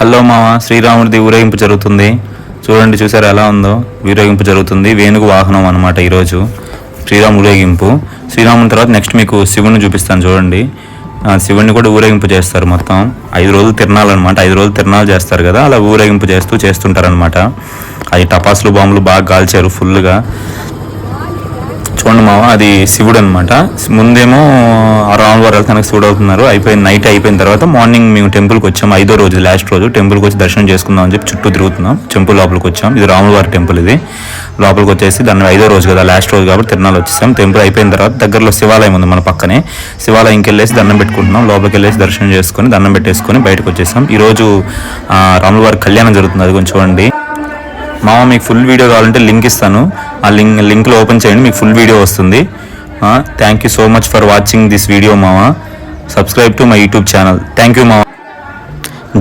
Hello మామ, శ్రీరాముడిది ఊరేగింపు జరుగుతుంది. చూడండి, చూసారు ఎలా ఉందో. ఊరేగింపు జరుగుతుంది. వేణుగు వాహనం అనమాట ఈరోజు శ్రీరాము ఊరేగింపు. శ్రీరాముని తర్వాత నెక్స్ట్ మీకు శివుని చూపిస్తాను చూడండి. శివుడిని కూడా ఊరేగింపు చేస్తారు. మొత్తం 5 రోజులు తిరణాలు అనమాట. 5 రోజులు తిరణాలు చేస్తారు కదా, అలా ఊరేగింపు చేస్తుంటారనమాట. అది టపాసులు బాంబులు బాగా కాల్చారు ఫుల్గా. చూడండి మామ, అది శివుడు అనమాట. ముందేమో రాముల వారు వెళ్తానికి శివుడు అవుతున్నారు. నైట్ అయిపోయిన తర్వాత మార్నింగ్ మేము టెంపుల్కి వచ్చాము. 5వ రోజు, లాస్ట్ రోజు టెంపుల్కి వచ్చి దర్శనం చేసుకుందాం అని చెప్పి చుట్టూ తిరుగుతున్నాం. టెంపుల్ లోపలికి వచ్చాం. ఇది రాముల వారి టెంపుల్. ఇది లోపలికి వచ్చేసి దాన్ని 5వ రోజు కదా, లాస్ట్ రోజు కాబట్టి తిరణాలు వచ్చేసాం. టెంపుల్ అయిపోయిన తర్వాత దగ్గరలో శివాలయం ఉంది మన పక్కనే. శివాలయంకి వెళ్ళేసి దండం పెట్టుకుంటున్నాం. లోపలికి వెళ్ళేసి దర్శనం చేసుకొని దండం పెట్టేసుకొని బయటకు వచ్చేసాం. ఈరోజు రాముల వారి కళ్యాణం జరుగుతుంది. అది కొంచెం చూడండి మామ. మీకు ఫుల్ వీడియో కావాలంటే లింక్ ఇస్తాను. ఆ లింక్లో ఓపెన్ చేయండి, మీకు ఫుల్ వీడియో వస్తుంది. Thank you so much for watching this video మామ. Subscribe to my YouTube channel. Thank you మామ.